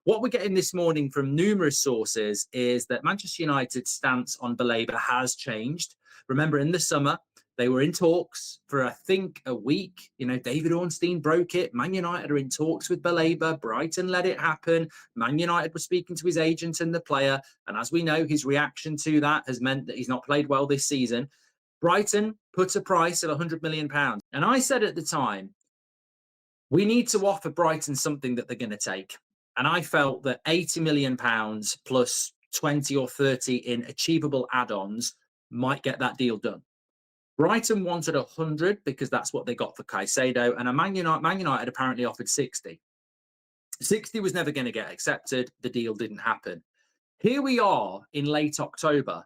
What we're getting this morning from numerous sources is that Manchester United's stance on Baleba has changed. Remember, in the summer, they were in talks for, I think, a week. You know, David Ornstein broke it. Man United are in talks with Baleba. Brighton let it happen. Man United was speaking to his agent and the player. And as we know, his reaction to that has meant that he's not played well this season. Brighton put a price at £100 million. And I said at the time, we need to offer Brighton something that they're going to take. And I felt that £80 million plus 20 or 30 in achievable add-ons might get that deal done. Brighton wanted 100 because that's what they got for Caicedo, and Man United apparently offered 60. 60 was never going to get accepted. The deal didn't happen. Here we are in late October,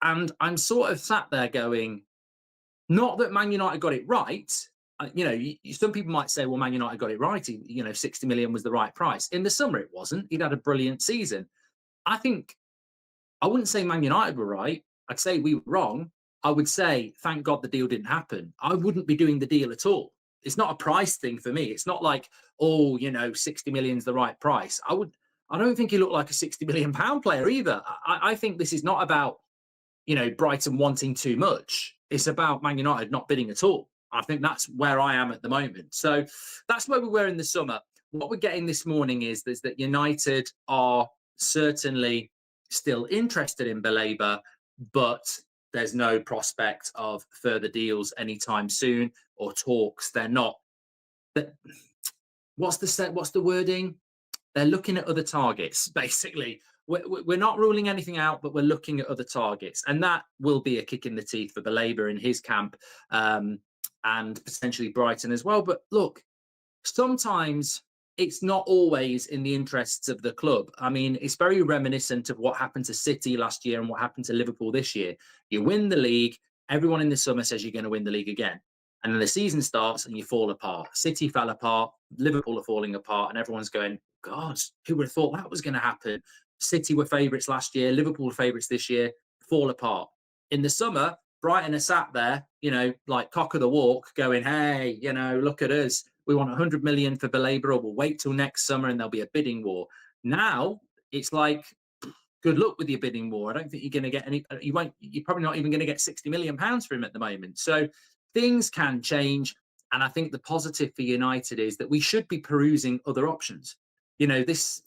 and I'm sort of sat there going, not that Man United got it right. You know, some people might say, well, Man United got it right. 60 million was the right price. In the summer, it wasn't. He'd had a brilliant season. I wouldn't say Man United were right. I'd say we were wrong. I would say, thank God the deal didn't happen. I wouldn't be doing the deal at all. It's not a price thing for me. It's not like, 60 million is the right price. I don't think he looked like a £60 million player either. I think this is not about, Brighton wanting too much. It's about Man United not bidding at all. I think that's where I am at the moment. So that's where we were in the summer. What we're getting this morning is that United are certainly still interested in Baleba, but there's no prospect of further deals anytime soon or talks. They're not. What's the wording? They're looking at other targets, basically. We're not ruling anything out, but we're looking at other targets. And that will be a kick in the teeth for Baleba in his camp and potentially Brighton as well. But look, sometimes it's not always in the interests of the club. I mean, it's very reminiscent of what happened to City last year and what happened to Liverpool this year. You win the league, everyone in the summer says you're going to win the league again. And then the season starts and you fall apart. City fell apart, Liverpool are falling apart, and everyone's going, God, who would have thought that was going to happen? City were favourites last year, Liverpool were favourites this year, fall apart. In the summer, Brighton are sat there, like cock of the walk, going, hey, look at us. We want 100 million for Baleba, or we'll wait till next summer and there'll be a bidding war. Now it's like, good luck with your bidding war. I don't think you're going to get any. You're probably not even going to get 60 million pounds for him at the moment. So things can change. And I think the positive for United is that we should be perusing other options. This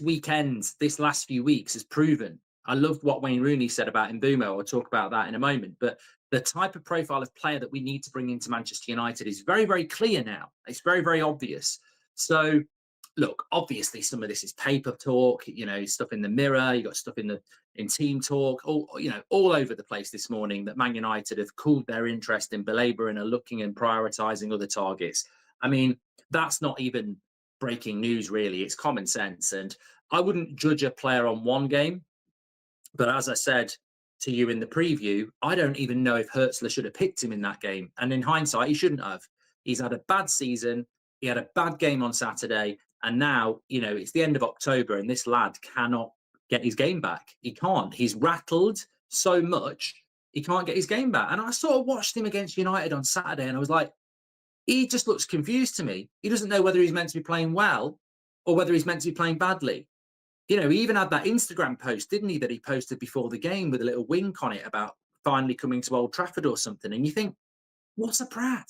weekend, this last few weeks has proven. I loved what Wayne Rooney said about Mbeumo. I'll talk about that in a moment. But the type of profile of player that we need to bring into Manchester United is very, very clear now. It's very, very obvious. So, look, obviously some of this is paper talk, stuff in the Mirror. You got stuff in team talk, all over the place this morning that Man United have cooled their interest in Baleba and are looking and prioritising other targets. I mean, that's not even breaking news, really. It's common sense. And I wouldn't judge a player on one game. But as I said to you in the preview, I don't even know if Hertzler should have picked him in that game. And in hindsight, he shouldn't have. He's had a bad season. He had a bad game on Saturday. And now, it's the end of October and this lad cannot get his game back. He can't. He's rattled so much, he can't get his game back. And I sort of watched him against United on Saturday and I was like, he just looks confused to me. He doesn't know whether he's meant to be playing well or whether he's meant to be playing badly. He even had that Instagram post, didn't he, that he posted before the game with a little wink on it about finally coming to Old Trafford or something. And you think, what a prat.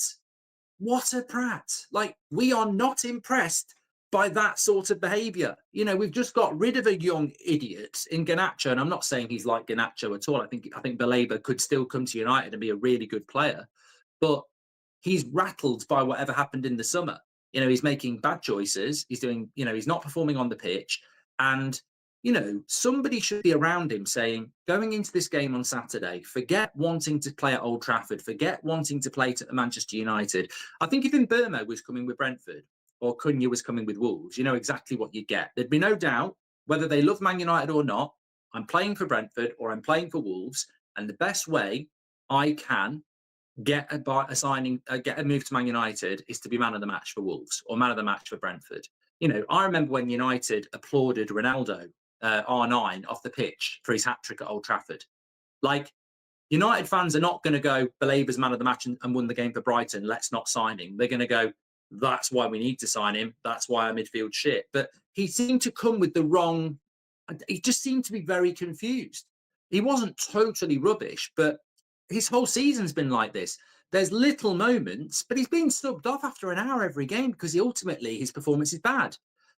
What a prat. Like, we are not impressed by that sort of behaviour. We've just got rid of a young idiot in Garnacho. And I'm not saying he's like Garnacho at all. I think Baleba could still come to United and be a really good player. But he's rattled by whatever happened in the summer. He's making bad choices. He's doing, he's not performing on the pitch. And, somebody should be around him saying, going into this game on Saturday, forget wanting to play at Old Trafford, forget wanting to play at Manchester United. I think if Mbeumo was coming with Brentford or Cunha was coming with Wolves, you know exactly what you get. There'd be no doubt, whether they love Man United or not, I'm playing for Brentford or I'm playing for Wolves. And the best way I can get a move to Man United is to be man of the match for Wolves or man of the match for Brentford. I remember when United applauded Ronaldo, R9, off the pitch for his hat-trick at Old Trafford. Like, United fans are not going to go, Baleba's man of the match and won the game for Brighton, let's not sign him. They're going to go, That's why we need to sign him. That's why our midfield shit. But he seemed to come with the wrong. He just seemed to be very confused. He wasn't totally rubbish, but his whole season's been like this. There's little moments, but he's been subbed off after an hour every game because ultimately his performance is bad.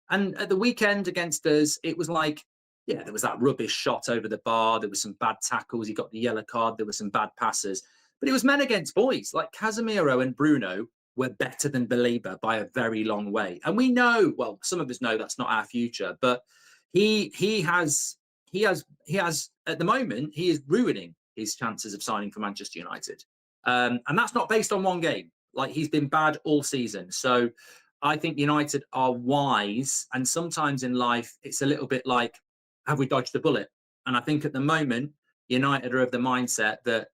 And at the weekend against us, it was like, yeah, there was that rubbish shot over the bar. There was some bad tackles. He got the yellow card. There were some bad passes. But it was men against boys. Like Casemiro and Bruno were better than Baleba by a very long way. And we know, well, some of us know that's not our future, but he has at the moment, he is ruining his chances of signing for Manchester United. And that's not based on one game. Like, he's been bad all season. So I think United are wise. And sometimes in life, it's a little bit like, have we dodged a bullet? And I think at the moment, United are of the mindset that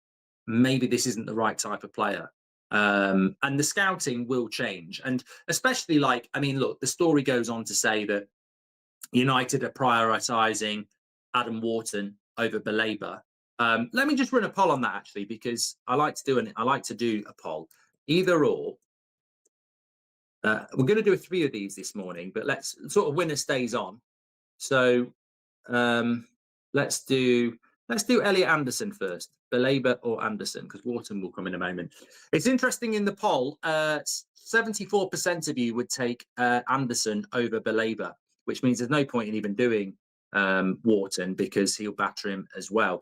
maybe this isn't the right type of player. And the scouting will change. And especially, like, I mean, look, the story goes on to say that United are prioritising Adam Wharton over Baleba. Let me just run a poll on that, actually, because I like to do a poll. Either or. We're going to do 3 of these this morning, but let's sort of winner stays on. So let's do Elliot Anderson first. Baleba or Anderson, because Wharton will come in a moment. It's interesting in the poll, 74% of you would take Anderson over Baleba, which means there's no point in even doing Wharton because he'll batter him as well.